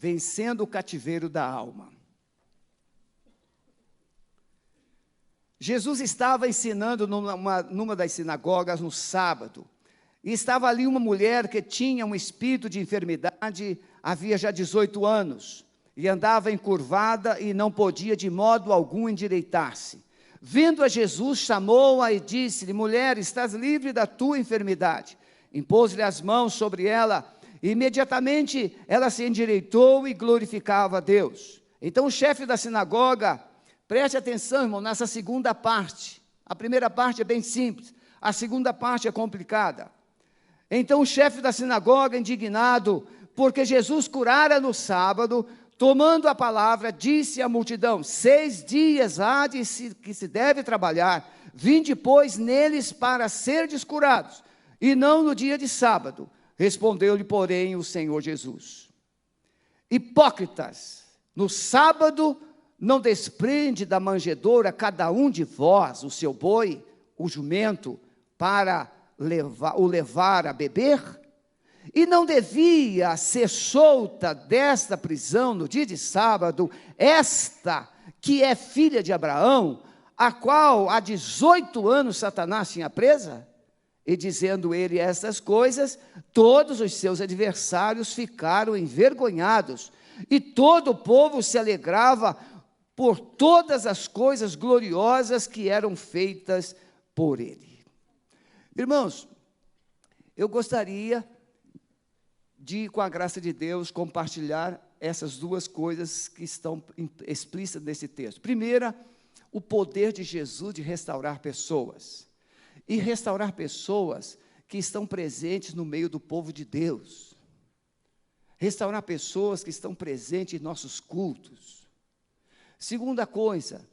vencendo o cativeiro da alma. Jesus estava ensinando numa das sinagogas no sábado, e estava ali uma mulher que tinha um espírito de enfermidade, havia já 18 anos, e andava encurvada e não podia de modo algum endireitar-se. Vendo a Jesus, chamou-a e disse-lhe: mulher, estás livre da tua enfermidade. Impôs-lhe as mãos sobre ela, e imediatamente ela se endireitou e glorificava a Deus. Então o chefe da sinagoga, preste atenção, irmão, nessa segunda parte. A primeira parte é bem simples, a segunda parte é complicada. Então o chefe da sinagoga, indignado, porque Jesus curara no sábado, tomando a palavra, disse à multidão: 6 dias há que se deve trabalhar, vinde, pois, neles para serdes curados, e não no dia de sábado. Respondeu-lhe, porém, o Senhor Jesus: hipócritas, no sábado não desprende da manjedoura cada um de vós o seu boi, o jumento, para o levar a beber? E não devia ser solta desta prisão no dia de sábado, esta que é filha de Abraão, a qual há 18 anos Satanás tinha presa? E dizendo ele estas coisas, todos os seus adversários ficaram envergonhados, e todo o povo se alegrava por todas as coisas gloriosas que eram feitas por ele. Irmãos, eu gostaria de, com a graça de Deus, compartilhar essas duas coisas que estão explícitas nesse texto. Primeira, o poder de Jesus de restaurar pessoas. E restaurar pessoas que estão presentes no meio do povo de Deus. Restaurar pessoas que estão presentes em nossos cultos. Segunda coisa,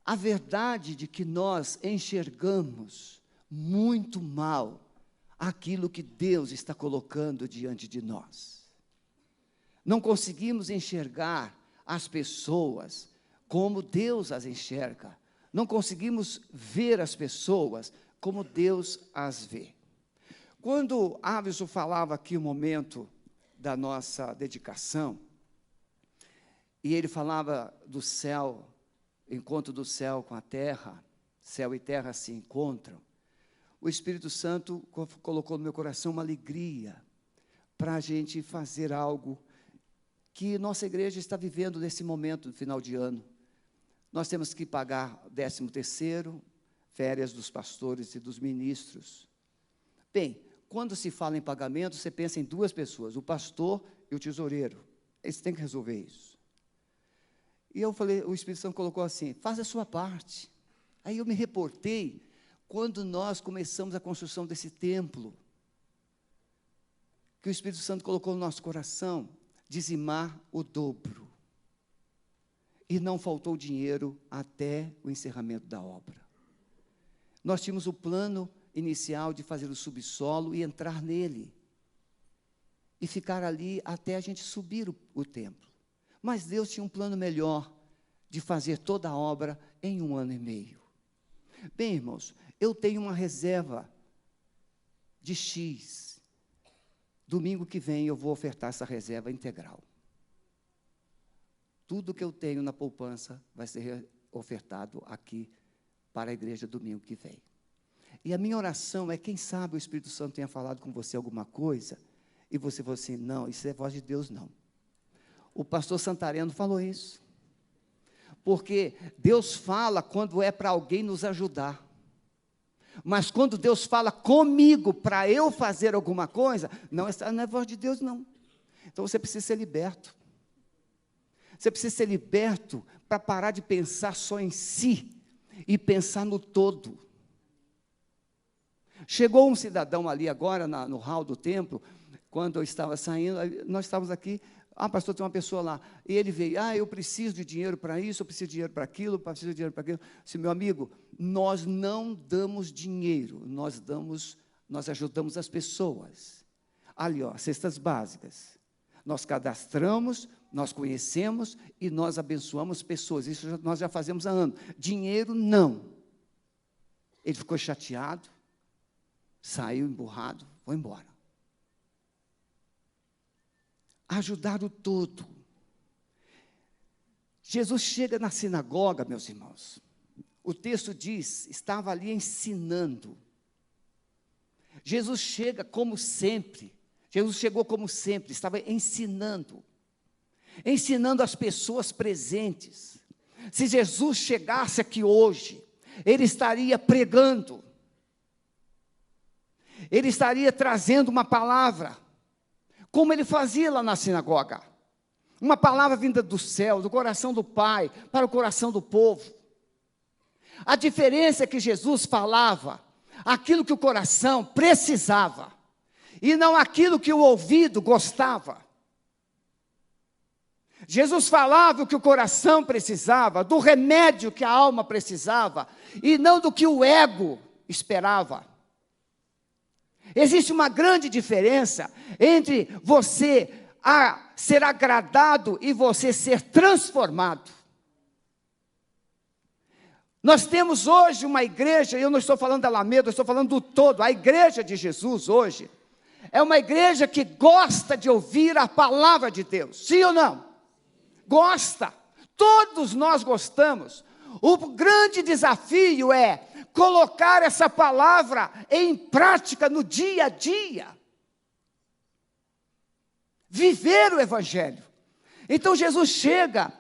a verdade de que nós enxergamos muito mal aquilo que Deus está colocando diante de nós. Não conseguimos enxergar as pessoas como Deus as enxerga. Não conseguimos ver as pessoas como Deus as vê. Quando Avisson falava aqui o momento da nossa dedicação, e ele falava do céu, encontro do céu com a terra, céu e terra se encontram, o Espírito Santo colocou no meu coração uma alegria para a gente fazer algo que nossa igreja está vivendo nesse momento, no final de ano. Nós temos que pagar 13º, férias dos pastores e dos ministros. Bem, quando se fala em pagamento, você pensa em 2 pessoas, o pastor e o tesoureiro. Eles têm que resolver isso. E eu falei, o Espírito Santo colocou assim: faz a sua parte. Aí eu me reportei quando nós começamos a construção desse templo, que o Espírito Santo colocou no nosso coração, dizimar o dobro. E não faltou dinheiro até o encerramento da obra. Nós tínhamos o plano inicial de fazer o subsolo e entrar nele. E ficar ali até a gente subir o templo. Mas Deus tinha um plano melhor, de fazer toda a obra em 1 ano e meio. Bem, irmãos, eu tenho uma reserva de X. Domingo que vem eu vou ofertar essa reserva integral. Tudo que eu tenho na poupança vai ser ofertado aqui para a igreja domingo que vem. E a minha oração é, quem sabe o Espírito Santo tenha falado com você alguma coisa, e você falou assim: não, isso é voz de Deus, não. O pastor Santareno falou isso. Porque Deus fala quando é para alguém nos ajudar. Mas quando Deus fala comigo para eu fazer alguma coisa, não é voz de Deus, não. Então você precisa ser liberto. Você precisa ser liberto para parar de pensar só em si e pensar no todo. Chegou um cidadão ali agora no hall do templo, quando eu estava saindo, nós estávamos aqui. Pastor, tem uma pessoa lá, e ele veio: eu preciso de dinheiro para isso, eu preciso de dinheiro para aquilo, preciso de dinheiro para aquilo. Disse: meu amigo, nós não damos dinheiro, nós ajudamos as pessoas. Ali, cestas básicas. Nós cadastramos, nós conhecemos e nós abençoamos pessoas. Isso nós já fazemos há anos. Dinheiro, não. Ele ficou chateado, saiu emburrado, foi embora. ajudar o todo. Jesus chega na sinagoga, meus irmãos. O texto diz, estava ali ensinando. Jesus chega como sempre. Jesus chegou como sempre, estava ensinando. Ensinando as pessoas presentes. Se Jesus chegasse aqui hoje, ele estaria pregando. Ele estaria trazendo uma palavra, como ele fazia lá na sinagoga. Uma palavra vinda do céu, do coração do Pai, para o coração do povo. A diferença é que Jesus falava aquilo que o coração precisava, e não aquilo que o ouvido gostava. Jesus falava o que o coração precisava, do remédio que a alma precisava, e não do que o ego esperava. Existe uma grande diferença entre você ser agradado e você ser transformado. Nós temos hoje uma igreja, e eu não estou falando da Alameda, eu estou falando do todo. A igreja de Jesus hoje é uma igreja que gosta de ouvir a palavra de Deus, sim ou não? Gosta, todos nós gostamos. O grande desafio é colocar essa palavra em prática no dia a dia. Viver o evangelho. Então Jesus chega,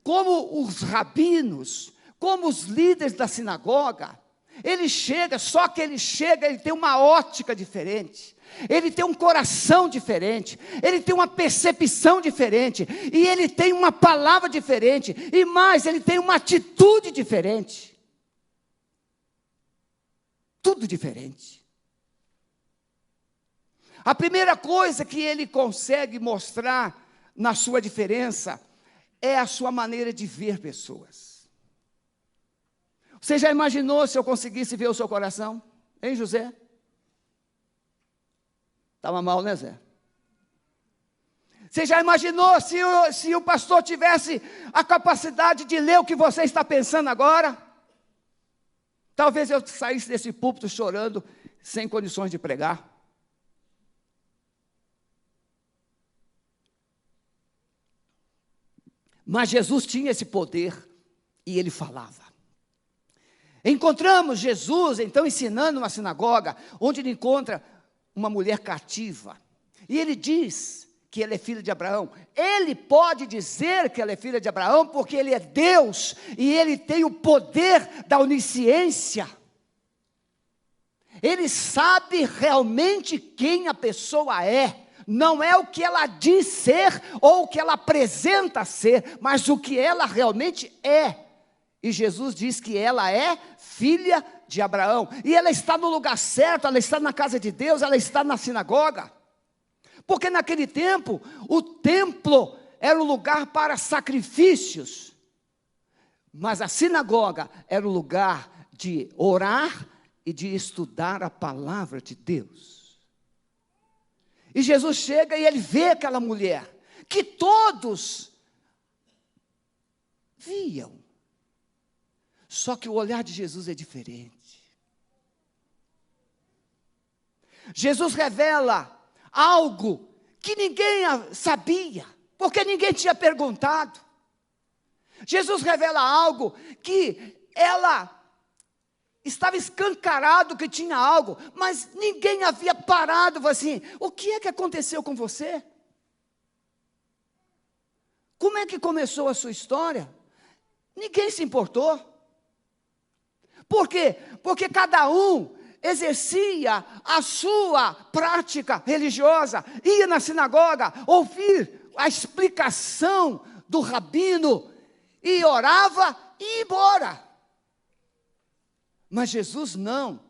como os rabinos, como os líderes da sinagoga, ele chega, só que ele chega, ele tem uma ótica diferente, ele tem um coração diferente, ele tem uma percepção diferente, e ele tem uma palavra diferente, e mais, ele tem uma atitude diferente. Tudo diferente. A primeira coisa que ele consegue mostrar na sua diferença é a sua maneira de ver pessoas. Você já imaginou se eu conseguisse ver o seu coração? Hein, José? Estava mal, né, Zé? Você já imaginou se o pastor tivesse a capacidade de ler o que você está pensando agora? Talvez eu saísse desse púlpito chorando, sem condições de pregar. Mas Jesus tinha esse poder e ele falava. Encontramos Jesus, então, ensinando uma sinagoga, onde ele encontra uma mulher cativa. E ele diz que ela é filha de Abraão. Ele pode dizer que ela é filha de Abraão, porque ele é Deus, e ele tem o poder da onisciência. Ele sabe realmente quem a pessoa é. Não é o que ela diz ser, ou o que ela apresenta ser, mas o que ela realmente é. E Jesus diz que ela é filha de Abraão. E ela está no lugar certo, ela está na casa de Deus, ela está na sinagoga. Porque naquele tempo, o templo era um lugar para sacrifícios. Mas a sinagoga era o lugar de orar e de estudar a palavra de Deus. E Jesus chega e ele vê aquela mulher, que todos viam. Só que o olhar de Jesus é diferente. Jesus revela algo que ninguém sabia, porque ninguém tinha perguntado. Jesus revela algo que ela estava escancarado que tinha algo, mas ninguém havia parado, assim, o que é que aconteceu com você? Como é que começou a sua história? Ninguém se importou. Por quê? Porque cada um exercia a sua prática religiosa, ia na sinagoga, ouvir a explicação do rabino, e orava e ia embora. Mas Jesus não.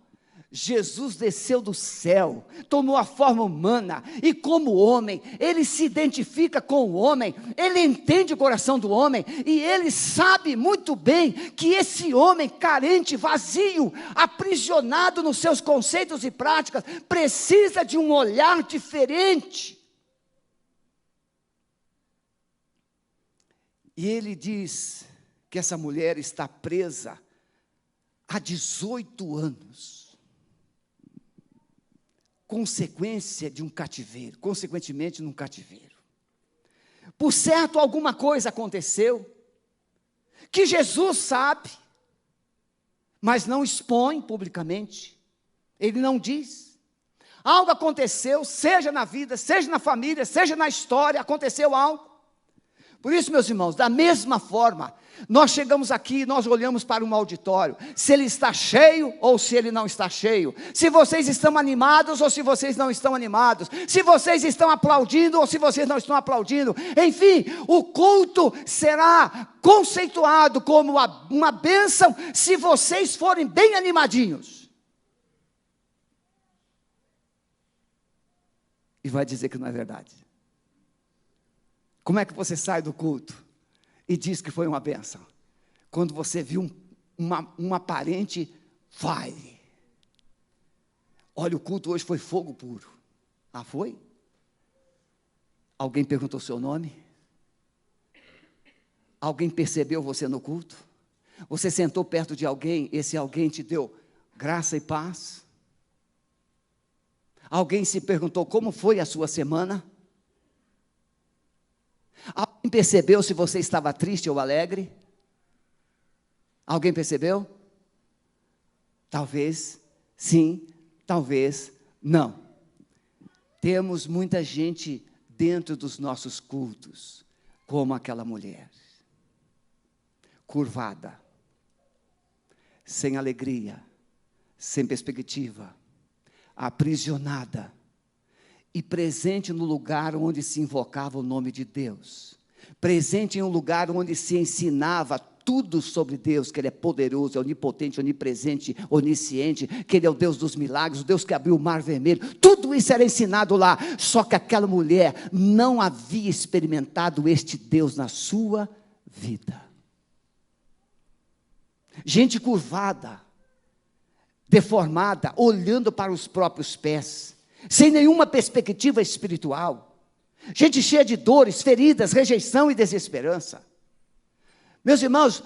Jesus desceu do céu, tomou a forma humana, e como homem, ele se identifica com o homem, ele entende o coração do homem, e ele sabe muito bem que esse homem carente, vazio, aprisionado nos seus conceitos e práticas, precisa de um olhar diferente. E ele diz que essa mulher está presa há 18 anos. Consequentemente, num cativeiro. Por certo, alguma coisa aconteceu, que Jesus sabe, mas não expõe publicamente. Ele não diz. Algo aconteceu, seja na vida, seja na família, seja na história, aconteceu algo. Por isso, meus irmãos, da mesma forma, nós chegamos aqui, nós olhamos para um auditório, se ele está cheio ou se ele não está cheio, se vocês estão animados ou se vocês não estão animados, se vocês estão aplaudindo ou se vocês não estão aplaudindo, enfim, o culto será conceituado como uma bênção se vocês forem bem animadinhos. E vai dizer que não é verdade. Como é que você sai do culto e diz que foi uma bênção? Quando você viu um aparente fire. Olha, o culto hoje foi fogo puro. Ah, foi? Alguém perguntou seu nome? Alguém percebeu você no culto? Você sentou perto de alguém, esse alguém te deu graça e paz? Alguém se perguntou como foi a sua semana? Alguém percebeu se você estava triste ou alegre? Alguém percebeu? Talvez sim, talvez não. Temos muita gente dentro dos nossos cultos, como aquela mulher, curvada, sem alegria, sem perspectiva, aprisionada, e presente no lugar onde se invocava o nome de Deus, presente em um lugar onde se ensinava tudo sobre Deus, que Ele é poderoso, é onipotente, onipresente, onisciente, que Ele é o Deus dos milagres, o Deus que abriu o mar vermelho, tudo isso era ensinado lá, só que aquela mulher não havia experimentado este Deus na sua vida. Gente curvada, deformada, olhando para os próprios pés, sem nenhuma perspectiva espiritual, gente cheia de dores, feridas, rejeição e desesperança. Meus irmãos,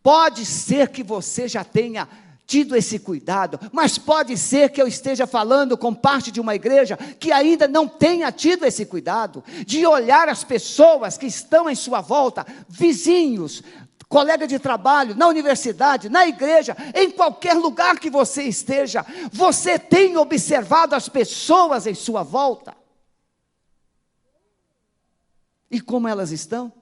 pode ser que você já tenha tido esse cuidado, mas pode ser que eu esteja falando com parte de uma igreja que ainda não tenha tido esse cuidado, de olhar as pessoas que estão em sua volta, vizinhos, colega de trabalho, na universidade, na igreja, em qualquer lugar que você esteja, você tem observado as pessoas em sua volta? E como elas estão?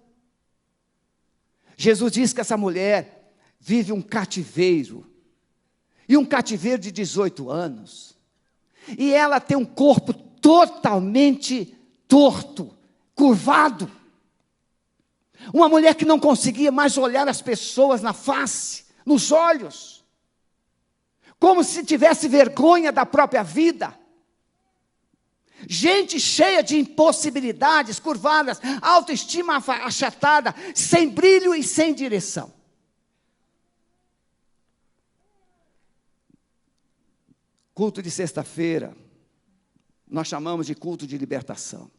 Jesus diz que essa mulher vive um cativeiro, e um cativeiro de 18 anos, e ela tem um corpo totalmente torto, curvado, uma mulher que não conseguia mais olhar as pessoas na face, nos olhos, como se tivesse vergonha da própria vida. Gente cheia de impossibilidades, curvadas, autoestima achatada, sem brilho e sem direção. Culto de sexta-feira, nós chamamos de culto de libertação.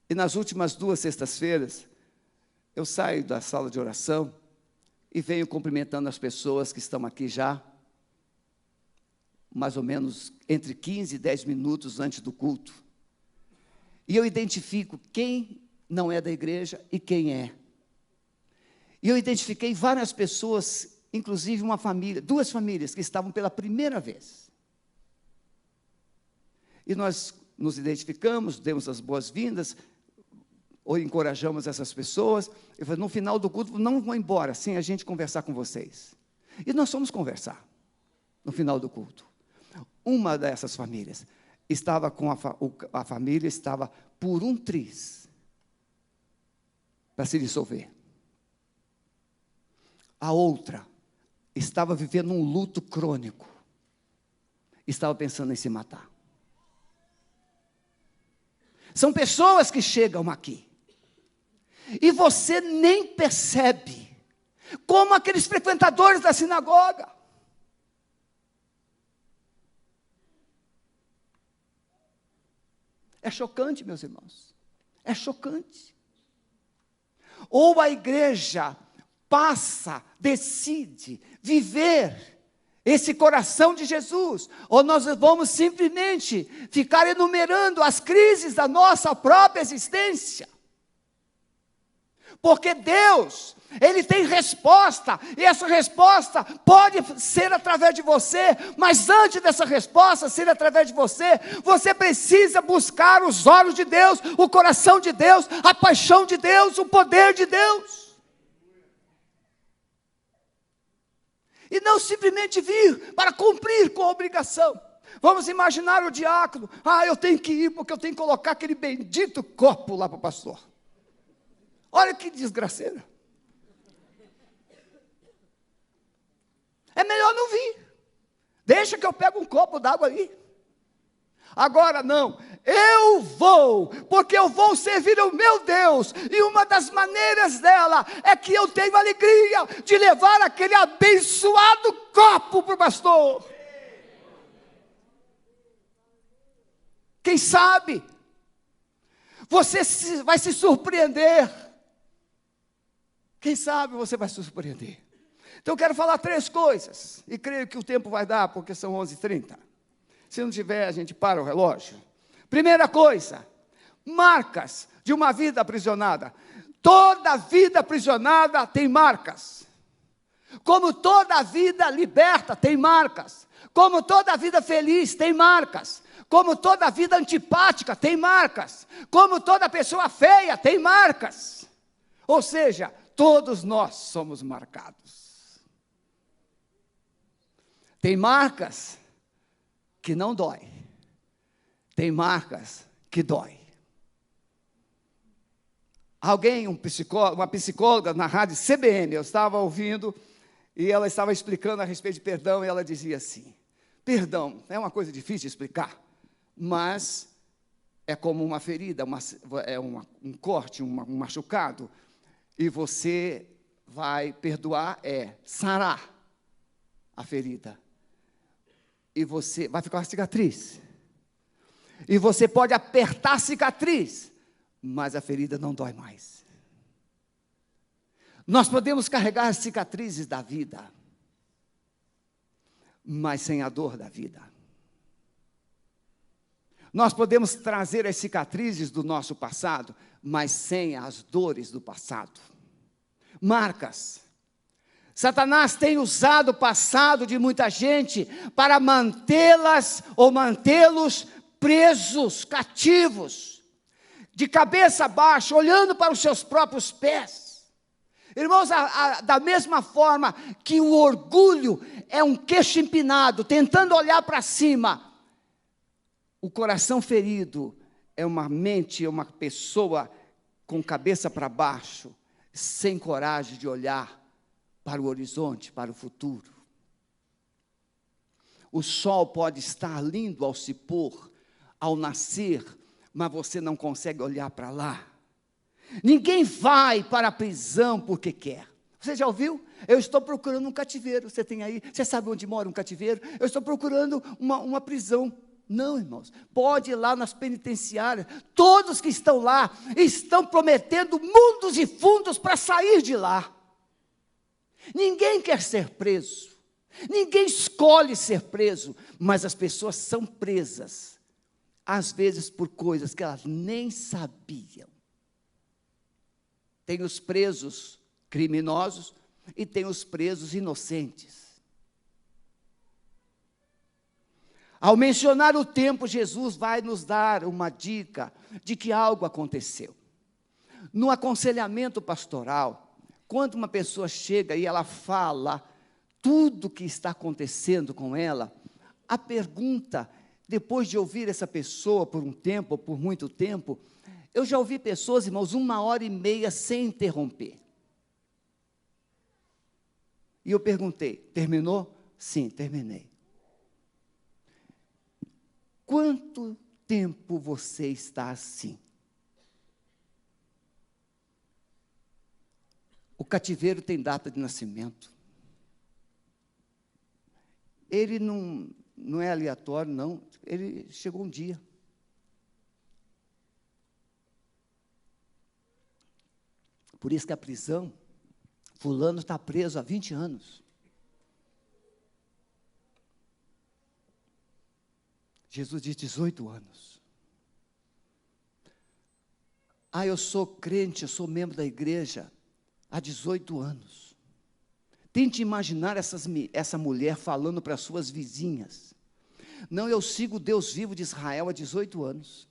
E nas últimas 2 sextas-feiras, eu saio da sala de oração e venho cumprimentando as pessoas que estão aqui já, mais ou menos entre 15 e 10 minutos antes do culto. E eu identifico quem não é da igreja e quem é. E eu identifiquei várias pessoas, inclusive uma família, 2 famílias que estavam pela primeira vez. E nós nos identificamos, demos as boas-vindas, ou encorajamos essas pessoas. Eu falei, no final do culto, não vão embora sem a gente conversar com vocês. E nós fomos conversar no final do culto. Uma dessas famílias estava com a família estava por um triz para se dissolver. A outra estava vivendo um luto crônico, estava pensando em se matar. São pessoas que chegam aqui e você nem percebe, como aqueles frequentadores da sinagoga. É chocante, meus irmãos, é chocante. Ou a igreja decide viver esse coração de Jesus, ou nós vamos simplesmente ficar enumerando as crises da nossa própria existência. porque Deus, Ele tem resposta, e essa resposta pode ser através de você, mas antes dessa resposta ser através de você, você precisa buscar os olhos de Deus, o coração de Deus, a paixão de Deus, o poder de Deus. E não simplesmente vir para cumprir com a obrigação. Vamos imaginar o diácono, eu tenho que ir porque eu tenho que colocar aquele bendito copo lá para o pastor. Olha que desgraceira. É melhor não vir. Deixa que eu pego um copo d'água ali. Agora não, eu vou, porque eu vou servir o meu Deus, e uma das maneiras dela é que eu tenho alegria de levar aquele abençoado copo para o pastor. Quem sabe, você vai se surpreender. Quem sabe você vai se surpreender. Então eu quero falar 3 coisas, e creio que o tempo vai dar, porque são 11h30. Se não tiver, a gente para o relógio. Primeira coisa, marcas de uma vida aprisionada. Toda vida aprisionada tem marcas. Como toda vida liberta tem marcas. Como toda vida feliz tem marcas. Como toda vida antipática tem marcas. Como toda pessoa feia tem marcas. Ou seja, todos nós somos marcados. Tem marcas que não dói. Tem marcas que dói. Uma psicóloga na rádio CBN, eu estava ouvindo, e ela estava explicando a respeito de perdão, e ela dizia assim: perdão é uma coisa difícil de explicar, mas é como uma ferida, um corte, um machucado, e você vai perdoar, sarar a ferida. E você vai ficar uma cicatriz. E você pode apertar a cicatriz, mas a ferida não dói mais. Nós podemos carregar as cicatrizes da vida, mas sem a dor da vida. Nós podemos trazer as cicatrizes do nosso passado, mas sem as dores do passado. Marcas. Satanás tem usado o passado de muita gente para mantê-las ou mantê-los presos, cativos, de cabeça baixa, olhando para os seus próprios pés. Irmãos, da mesma forma que o orgulho é um queixo empinado, tentando olhar para cima, o coração ferido é uma mente, é uma pessoa com cabeça para baixo, sem coragem de olhar para o horizonte, para o futuro. O sol pode estar lindo ao se pôr, ao nascer, mas você não consegue olhar para lá. Ninguém vai para a prisão porque quer. Você já ouviu? Eu estou procurando um cativeiro. Você tem aí? Você sabe onde mora um cativeiro? Eu estou procurando uma prisão. Não, irmãos, pode ir lá nas penitenciárias. Todos que estão lá estão prometendo mundos e fundos para sair de lá. Ninguém quer ser preso, ninguém escolhe ser preso, mas as pessoas são presas, às vezes por coisas que elas nem sabiam. Tem os presos criminosos e tem os presos inocentes. Ao mencionar o tempo, Jesus vai nos dar uma dica de que algo aconteceu. No aconselhamento pastoral, quando uma pessoa chega e ela fala tudo o que está acontecendo com ela, a pergunta, depois de ouvir essa pessoa por um tempo, ou por muito tempo, eu já ouvi pessoas, irmãos, 1h30 sem interromper. E eu perguntei, terminou? Sim, terminei. Quanto tempo você está assim? O cativeiro tem data de nascimento. Ele não é aleatório, não. Ele chegou um dia. Por isso que a prisão, fulano está preso há 20 anos. Jesus diz 18 anos. Eu sou crente, eu sou membro da igreja. há 18 anos. Tente imaginar essa mulher falando para as suas vizinhas: não, eu sigo o Deus vivo de Israel há 18 anos.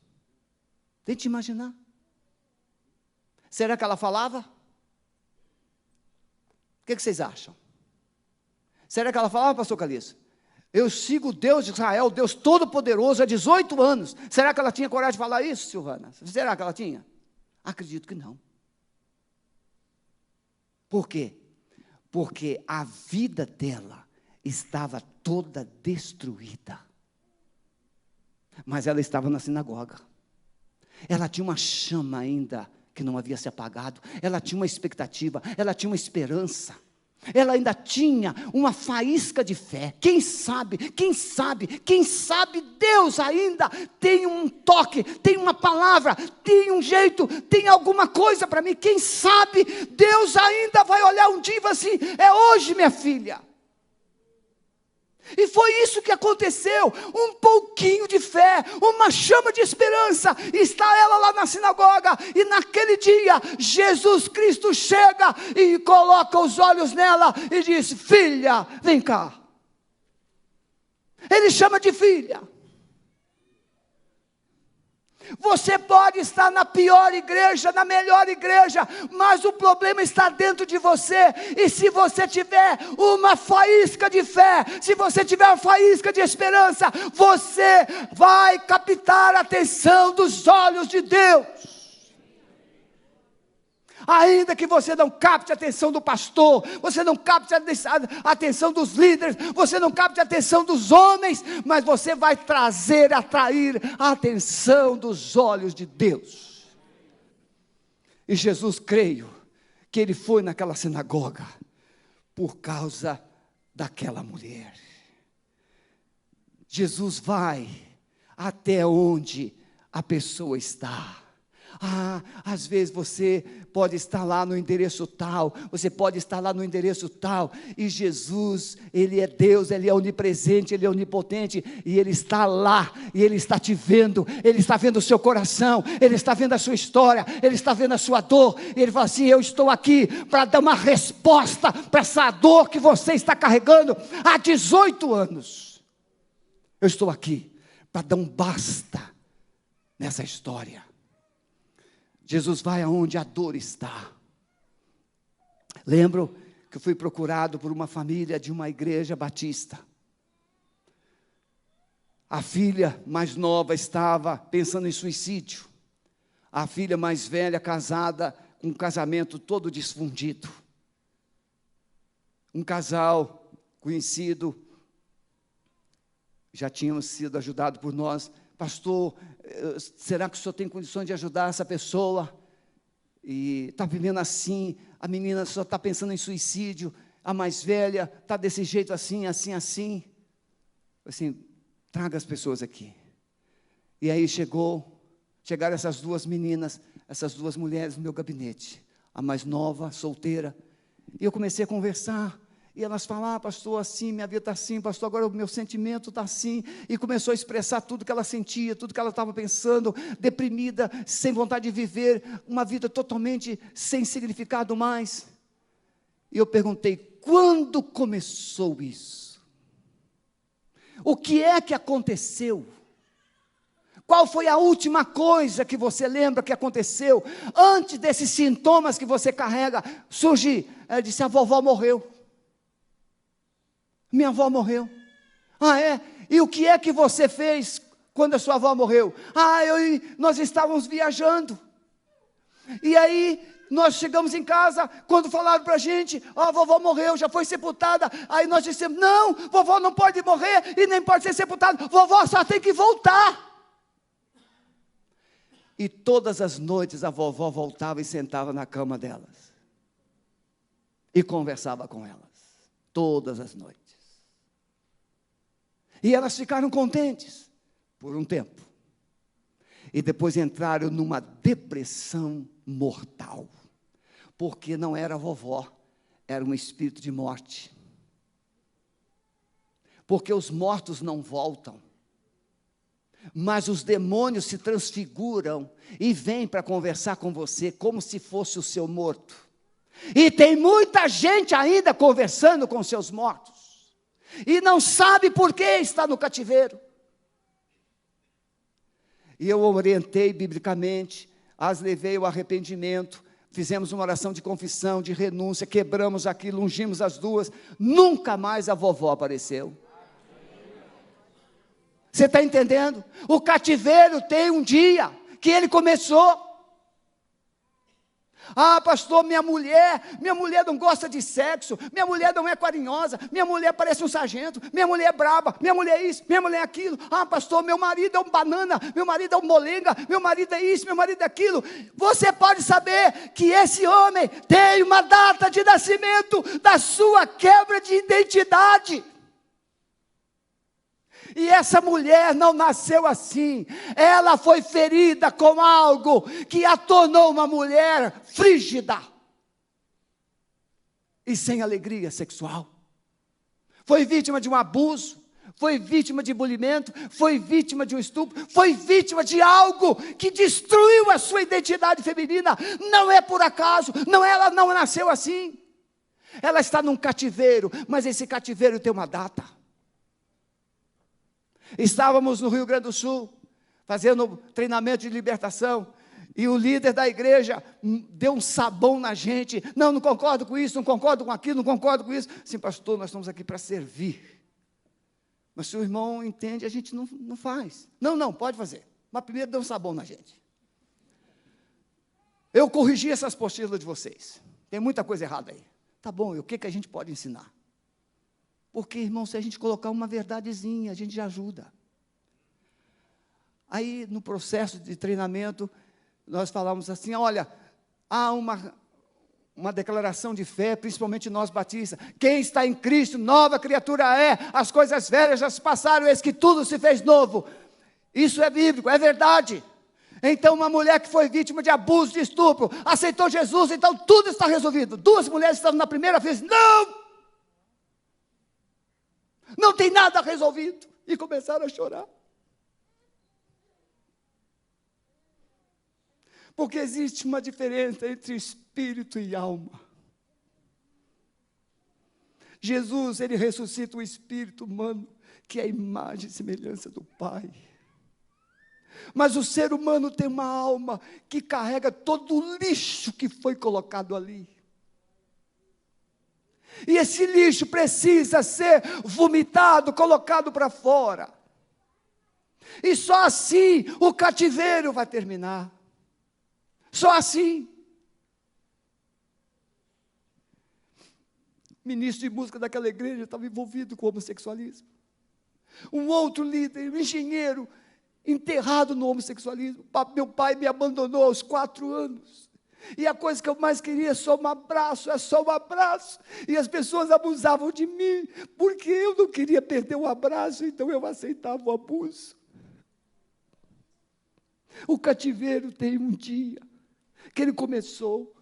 Tente imaginar. Será que ela falava? O que vocês acham? Será que ela falava, pastor Calixto? Eu sigo o Deus de Israel, o Deus Todo-Poderoso, há 18 anos. Será que ela tinha coragem de falar isso, Silvana? Será que ela tinha? Acredito que não. Por quê? Porque a vida dela estava toda destruída. Mas ela estava na sinagoga. Ela tinha uma chama ainda que não havia se apagado. Ela tinha uma expectativa, ela tinha uma esperança. Ela ainda tinha uma faísca de fé. Quem sabe Deus ainda tem um toque, tem uma palavra, tem um jeito, tem alguma coisa para mim. Quem sabe Deus ainda vai olhar um dia e falar assim: é hoje, minha filha. E foi isso que aconteceu, um pouquinho de fé, uma chama de esperança. Está ela lá na sinagoga, e naquele dia, Jesus Cristo chega e coloca os olhos nela e diz: filha, vem cá. Ele chama de filha. Você pode estar na pior igreja, na melhor igreja, mas o problema está dentro de você. E se você tiver uma faísca de fé, se você tiver uma faísca de esperança, você vai captar a atenção dos olhos de Deus. Ainda que você não capte a atenção do pastor, você não capte a atenção dos líderes, você não capte a atenção dos homens, mas você vai atrair a atenção dos olhos de Deus. E Jesus, creio que ele foi naquela sinagoga por causa daquela mulher. Jesus vai até onde a pessoa está. Às vezes você pode estar lá no endereço tal, você pode estar lá no endereço tal, e Jesus, Ele é Deus, Ele é onipresente, Ele é onipotente, e Ele está lá, e Ele está te vendo, Ele está vendo o seu coração, Ele está vendo a sua história, Ele está vendo a sua dor, e Ele fala assim: eu estou aqui para dar uma resposta para essa dor que você está carregando há 18 anos, eu estou aqui para dar um basta nessa história. Jesus vai aonde a dor está. Lembro que eu fui procurado por uma família de uma igreja batista. A filha mais nova estava pensando em suicídio. A filha mais velha casada, com um casamento todo desfundido. Um casal conhecido, já tínhamos sido ajudado por nós. Pastor, será que o senhor tem condições de ajudar essa pessoa? E está vivendo assim, a menina só está pensando em suicídio, a mais velha está desse jeito assim. Assim, traga as pessoas aqui. E aí chegaram essas duas meninas, essas duas mulheres no meu gabinete, a mais nova, solteira, e eu comecei a conversar. E elas falaram: pastor, assim, minha vida está assim, pastor, agora o meu sentimento está assim. E começou a expressar tudo que ela sentia, tudo que ela estava pensando, deprimida, sem vontade de viver, uma vida totalmente sem significado mais. E eu perguntei: quando começou isso? O que é que aconteceu? Qual foi a última coisa que você lembra que aconteceu? Antes desses sintomas que você carrega, surge, ela disse: a vovó morreu. Minha avó morreu. É? E o que é que você fez quando a sua avó morreu? Nós estávamos viajando. E aí, nós chegamos em casa, quando falaram para a gente: a vovó morreu, já foi sepultada. Aí nós dissemos: não, vovó não pode morrer e nem pode ser sepultada. Vovó só tem que voltar. E todas as noites a vovó voltava e sentava na cama delas. E conversava com elas. Todas as noites. E elas ficaram contentes por um tempo. E depois entraram numa depressão mortal. Porque não era a vovó, era um espírito de morte. Porque os mortos não voltam. Mas os demônios se transfiguram e vêm para conversar com você como se fosse o seu morto. E tem muita gente ainda conversando com seus mortos, e não sabe por que está no cativeiro. E eu orientei biblicamente, as levei ao arrependimento, fizemos uma oração de confissão, de renúncia, quebramos aquilo, ungimos as duas, nunca mais a vovó apareceu. Você está entendendo? O cativeiro tem um dia que ele começou. Ah, pastor, minha mulher não gosta de sexo, minha mulher não é carinhosa, minha mulher parece um sargento, minha mulher é braba, minha mulher é isso, minha mulher é aquilo. Ah, pastor, meu marido é um banana, meu marido é um molenga, meu marido é isso, meu marido é aquilo. Você pode saber que esse homem tem uma data de nascimento da sua quebra de identidade. E essa mulher não nasceu assim, ela foi ferida com algo que a tornou uma mulher frígida e sem alegria sexual. Foi vítima de um abuso, foi vítima de bulimento, foi vítima de um estupro, foi vítima de algo que destruiu a sua identidade feminina. Não é por acaso, ela não nasceu assim. Ela está num cativeiro, mas esse cativeiro tem uma data. Estávamos no Rio Grande do Sul, fazendo treinamento de libertação, e o líder da igreja deu um sabão na gente. Não concordo com isso, não concordo com aquilo, não concordo com isso. Sim, pastor, nós estamos aqui para servir. Mas se o irmão entende, a gente não faz. Não, pode fazer. Mas primeiro deu um sabão na gente. Eu corrigi essas posturas de vocês. Tem muita coisa errada aí. Tá bom, e o que a gente pode ensinar? Porque, irmão, se a gente colocar uma verdadezinha, a gente já ajuda. Aí, no processo de treinamento, nós falamos assim, olha, há uma declaração de fé, principalmente nós batistas. Quem está em Cristo, nova criatura é. As coisas velhas já se passaram, eis que tudo se fez novo. Isso é bíblico, é verdade. Então, uma mulher que foi vítima de abuso, de estupro, aceitou Jesus, então tudo está resolvido. Duas mulheres estavam na primeira vez, não tem nada resolvido, e começaram a chorar. Porque existe uma diferença entre espírito e alma. Jesus, ele ressuscita o espírito humano, que é a imagem e semelhança do Pai. Mas o ser humano tem uma alma que carrega todo o lixo que foi colocado ali. E esse lixo precisa ser vomitado, colocado para fora. E só assim o cativeiro vai terminar. Só assim. O ministro de música daquela igreja estava envolvido com o homossexualismo. Um outro líder, um engenheiro, enterrado no homossexualismo. Meu pai me abandonou aos 4 anos. E a coisa que eu mais queria é só um abraço, E as pessoas abusavam de mim, porque eu não queria perder o abraço, então eu aceitava o abuso. O cativeiro tem um dia que ele começou.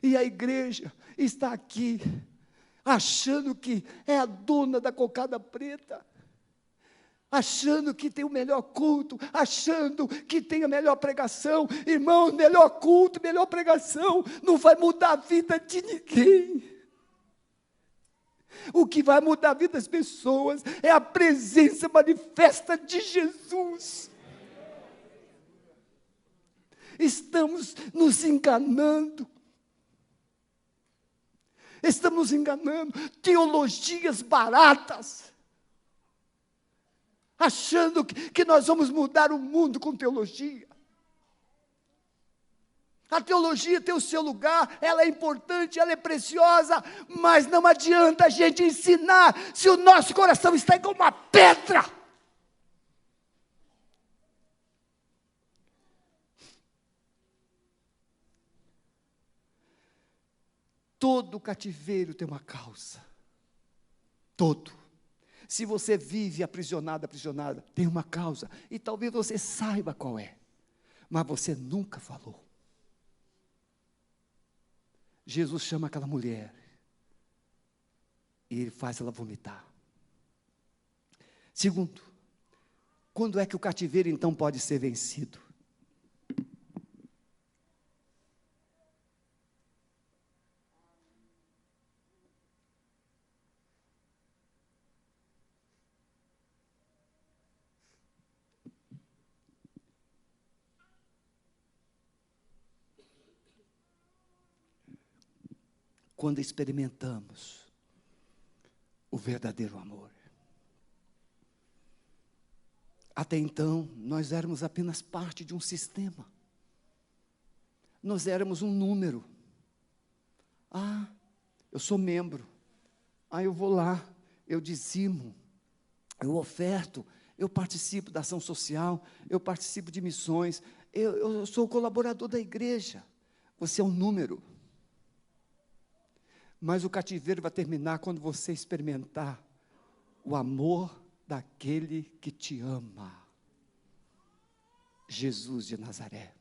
E a igreja está aqui, achando que é a dona da cocada preta, achando que tem o melhor culto, achando que tem a melhor pregação. Irmãos, melhor culto, melhor pregação não vai mudar a vida de ninguém. O que vai mudar a vida das pessoas é a presença manifesta de Jesus. Estamos nos enganando. Estamos enganando. Teologias baratas. Achando que nós vamos mudar o mundo com teologia. A teologia tem o seu lugar, ela é importante, ela é preciosa, mas não adianta a gente ensinar se o nosso coração está igual uma pedra. Todo cativeiro tem uma causa. Todo. Se você vive aprisionada, tem uma causa. E talvez você saiba qual é. Mas você nunca falou. Jesus chama aquela mulher. E ele faz ela vomitar. Segundo, quando é que o cativeiro então pode ser vencido? quando experimentamos o verdadeiro amor. Até então, nós éramos apenas parte de um sistema. Nós éramos um número. Eu sou membro. Eu vou lá, eu dizimo, eu oferto, eu participo da ação social, eu participo de missões, eu sou colaborador da igreja. Você é um número. Mas o cativeiro vai terminar quando você experimentar o amor daquele que te ama. Jesus de Nazaré.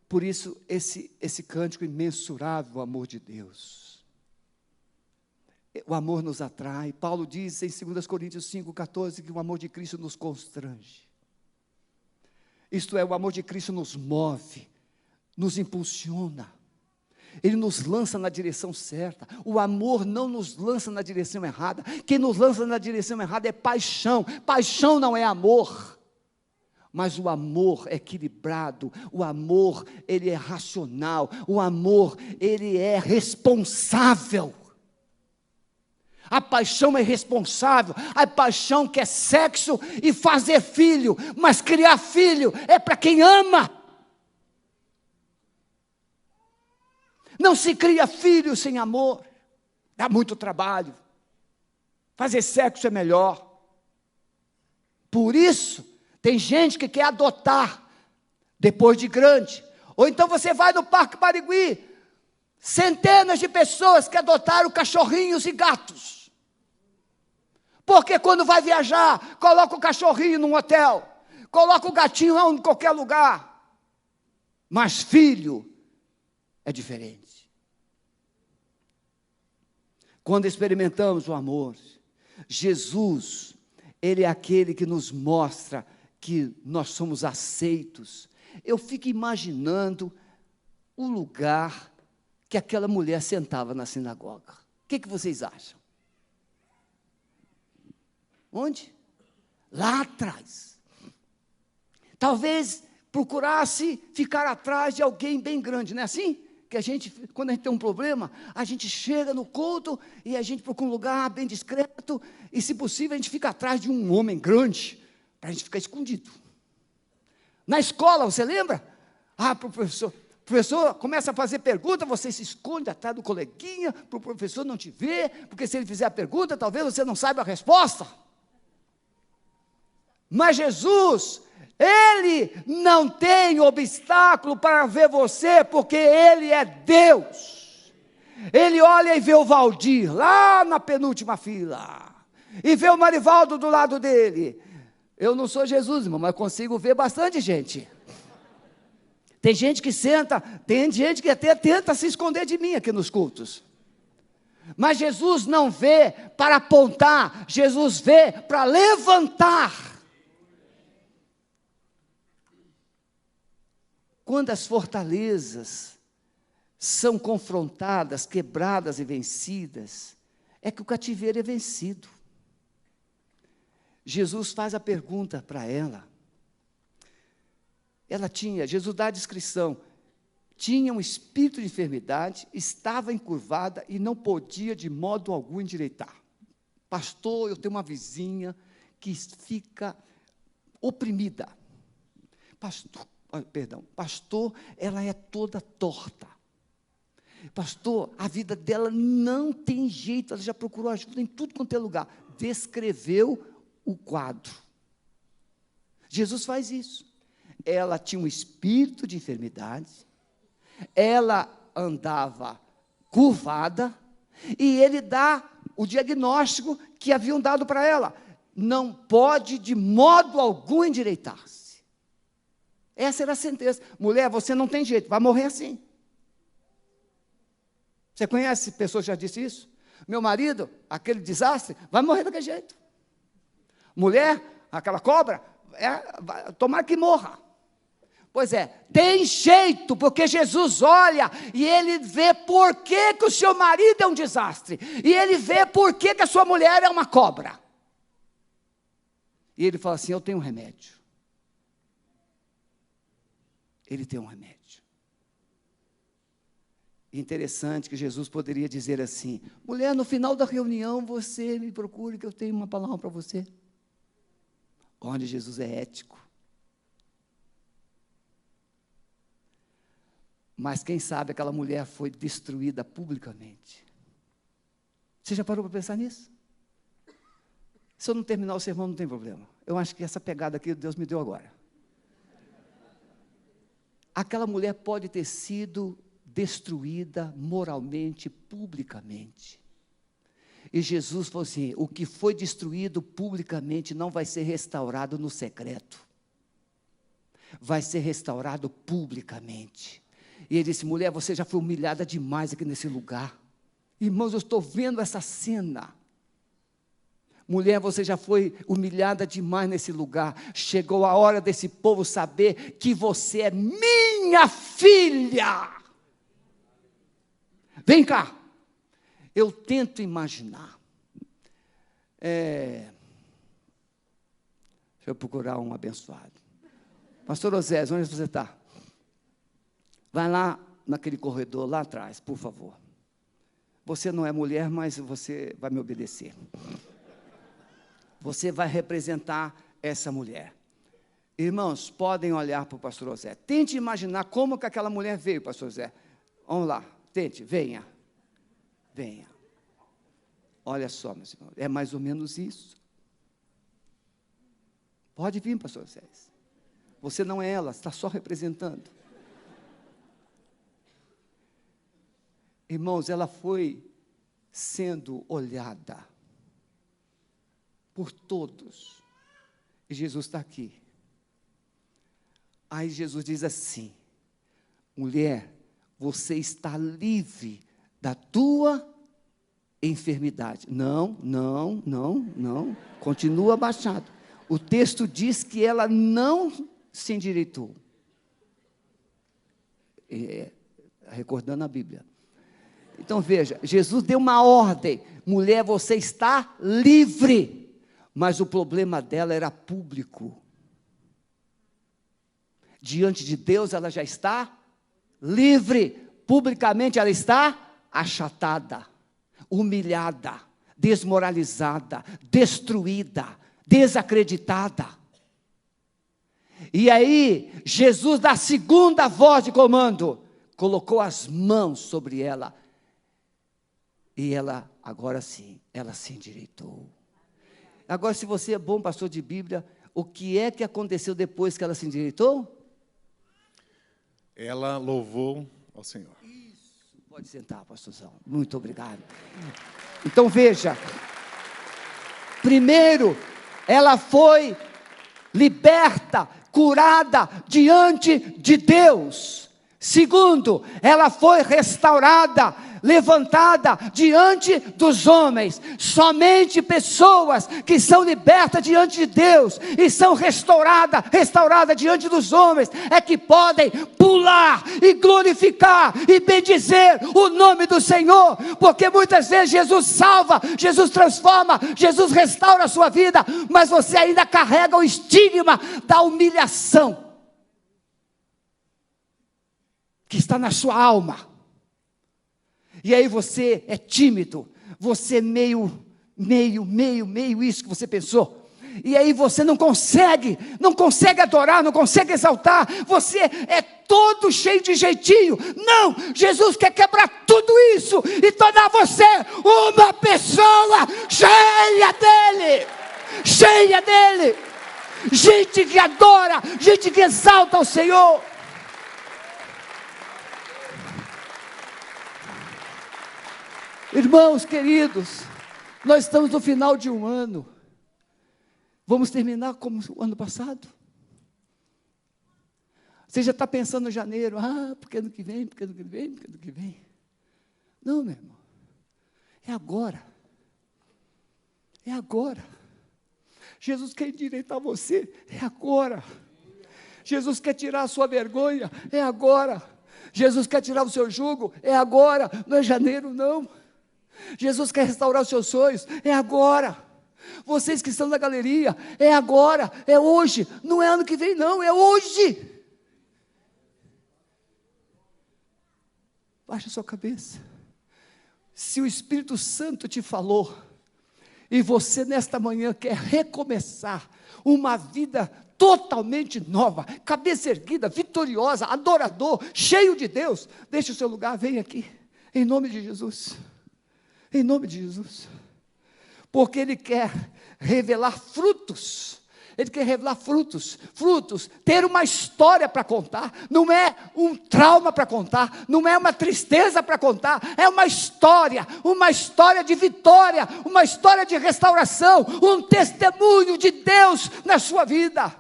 Por isso, esse cântico imensurável, o amor de Deus. O amor nos atrai. Paulo diz em 2 Coríntios 5,14 que o amor de Cristo nos constrange. Isto é, o amor de Cristo nos move, nos impulsiona. Ele nos lança na direção certa. O amor não nos lança na direção errada. Quem nos lança na direção errada é paixão. Paixão não é amor. Mas o amor é equilibrado. O amor, ele é racional. O amor, ele é responsável. A paixão é responsável. A paixão quer sexo e fazer filho. Mas criar filho é para quem ama. Não se cria filho sem amor. Dá muito trabalho. Fazer sexo é melhor. Por isso, tem gente que quer adotar depois de grande. Ou então você vai no Parque Barigui, centenas de pessoas que adotaram cachorrinhos e gatos. Porque quando vai viajar, coloca o cachorrinho num hotel, coloca o gatinho em qualquer lugar. Mas filho é diferente. Quando experimentamos o amor, Jesus, Ele é aquele que nos mostra que nós somos aceitos. Eu fico imaginando o lugar que aquela mulher sentava na sinagoga. O que vocês acham? Onde? Lá atrás. Talvez procurasse ficar atrás de alguém bem grande, não é assim? Que a gente, quando a gente tem um problema, a gente chega no culto e a gente procura um lugar bem discreto e, se possível, a gente fica atrás de um homem grande para a gente ficar escondido. Na escola, você lembra? O professor começa a fazer pergunta, você se esconde atrás do coleguinha para o professor não te ver, porque se ele fizer a pergunta, talvez você não saiba a resposta. Mas Jesus, Ele não tem obstáculo para ver você, porque Ele é Deus. Ele olha e vê o Valdir, lá na penúltima fila, e vê o Marivaldo do lado dele. Eu não sou Jesus, irmão, mas consigo ver bastante gente. Tem gente que senta, tem gente que até tenta se esconder de mim aqui nos cultos. Mas Jesus não vê para apontar, Jesus vê para levantar. Quando as fortalezas são confrontadas, quebradas e vencidas, é que o cativeiro é vencido. Jesus faz a pergunta para ela. Jesus dá a descrição, tinha um espírito de enfermidade, estava encurvada e não podia de modo algum endireitar. Pastor, eu tenho uma vizinha que fica oprimida. Pastor, ela é toda torta. Pastor, a vida dela não tem jeito, ela já procurou ajuda em tudo quanto é lugar. Descreveu o quadro. Jesus faz isso. Ela tinha um espírito de enfermidade, ela andava curvada, e ele dá o diagnóstico que haviam dado para ela. Não pode de modo algum endireitar-se. Essa era a sentença. Mulher, você não tem jeito, vai morrer assim. Você conhece pessoas que já disse isso? Meu marido, aquele desastre, vai morrer daquele jeito. Mulher, aquela cobra, tomara que morra. Pois é, tem jeito, porque Jesus olha e Ele vê por que o seu marido é um desastre. E Ele vê por que a sua mulher é uma cobra. E Ele fala assim, eu tenho um remédio. Ele tem um remédio. Interessante que Jesus poderia dizer assim: mulher, no final da reunião você me procure que eu tenho uma palavra para você. Olha, Jesus é ético. Mas quem sabe aquela mulher foi destruída publicamente. Você já parou para pensar nisso? Se eu não terminar o sermão, não tem problema. Eu acho que essa pegada aqui Deus me deu agora. Aquela mulher pode ter sido destruída moralmente, publicamente. E Jesus falou assim: o que foi destruído publicamente não vai ser restaurado no secreto. Vai ser restaurado publicamente. E ele disse: mulher, você já foi humilhada demais aqui nesse lugar. Irmãos, eu estou vendo essa cena. Mulher, você já foi humilhada demais nesse lugar. Chegou a hora desse povo saber que você é minha filha. Vem cá. Eu tento imaginar. Deixa eu procurar um abençoado. Pastor Osés, onde você está? Vai lá naquele corredor lá atrás, por favor. Você não é mulher, mas você vai me obedecer. Você vai representar essa mulher. Irmãos, podem olhar para o pastor José. Tente imaginar como que aquela mulher veio, pastor José. Vamos lá, tente, venha. Venha. Olha só, meus irmãos, é mais ou menos isso. Pode vir, pastor José. Você não é ela, está só representando. Irmãos, ela foi sendo olhada por todos. E Jesus está aqui. Aí Jesus diz assim: mulher, você está livre da tua enfermidade. Não. Continua abaixado. O texto diz que ela não se endireitou. Recordando a Bíblia. Então veja, Jesus deu uma ordem: mulher, você está livre. Mas o problema dela era público. Diante de Deus ela já está livre. Publicamente ela está achatada, humilhada, desmoralizada, destruída, desacreditada. E aí, Jesus, da segunda voz de comando, colocou as mãos sobre ela. E ela, agora sim, ela se endireitou. Agora, se você é bom pastor de Bíblia, o que é que aconteceu depois que ela se endireitou? Ela louvou ao Senhor. Isso, pode sentar, pastorzão. Muito obrigado. Então, veja. Primeiro, ela foi liberta, curada diante de Deus. Segundo, ela foi restaurada, levantada diante dos homens. Somente pessoas que são libertas diante de Deus e são restauradas diante dos homens é que podem pular e glorificar e bendizer o nome do Senhor, porque muitas vezes Jesus salva, Jesus transforma, Jesus restaura a sua vida, mas você ainda carrega o estigma da humilhação que está na sua alma. E aí você é tímido, você é meio isso que você pensou. E aí você não consegue adorar, não consegue exaltar, você é todo cheio de jeitinho. Não, Jesus quer quebrar tudo isso e tornar você uma pessoa cheia dele, gente que adora, gente que exalta o Senhor. Irmãos queridos, nós estamos no final de um ano. Vamos terminar como o ano passado? Você já está pensando em janeiro, porque ano que vem. Não, meu irmão. É agora. Jesus quer endireitar você, é agora. Jesus quer tirar a sua vergonha, é agora. Jesus quer tirar o seu jugo, é agora. Não é janeiro, não. Jesus quer restaurar os seus sonhos, é agora. Vocês que estão na galeria, é agora, é hoje. Não é ano que vem não, é hoje. Baixa a sua cabeça. Se o Espírito Santo te falou, e você nesta manhã quer recomeçar uma vida totalmente nova, cabeça erguida, vitoriosa, adorador, cheio de Deus, deixe o seu lugar, vem aqui, em nome de Jesus, em nome de Jesus, porque Ele quer revelar frutos. Ele quer revelar frutos, ter uma história para contar, não é um trauma para contar, não é uma tristeza para contar, é uma história de vitória, uma história de restauração, um testemunho de Deus na sua vida.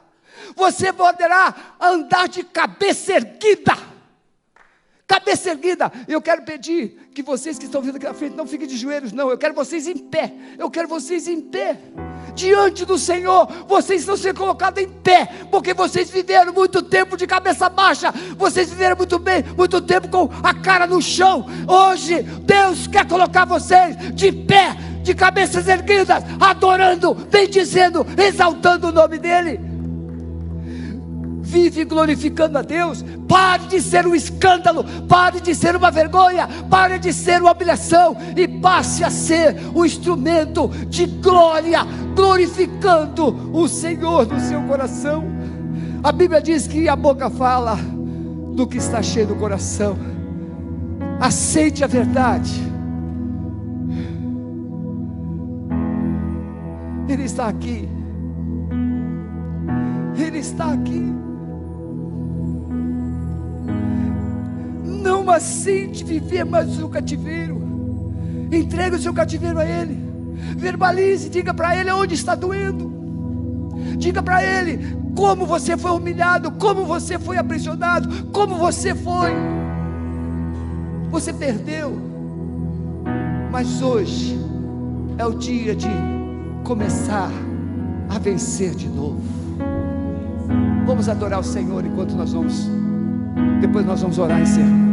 Você poderá andar de cabeça erguida. Cabeça erguida. Eu quero pedir que vocês que estão vindo aqui na frente não fiquem de joelhos, não. Eu quero vocês em pé. Diante do Senhor, vocês estão sendo colocados em pé, porque vocês viveram muito tempo de cabeça baixa, vocês viveram muito tempo com a cara no chão. Hoje, Deus quer colocar vocês de pé, de cabeças erguidas, adorando, bendizendo, exaltando o nome dEle. Vive glorificando a Deus. Pare de ser um escândalo, pare de ser uma vergonha, pare de ser uma humilhação e passe a ser um instrumento de glória, glorificando o Senhor no seu coração. A Bíblia diz que a boca fala do que está cheio do coração. Aceite a verdade. Ele está aqui. Ele está aqui. Não aceite viver mais o cativeiro. Entregue o seu cativeiro a Ele. Verbalize, diga para Ele onde está doendo. Diga para Ele como você foi humilhado, como você foi aprisionado, como você perdeu. Mas hoje é o dia de começar a vencer de novo. Vamos adorar o Senhor enquanto depois nós vamos orar encerrando.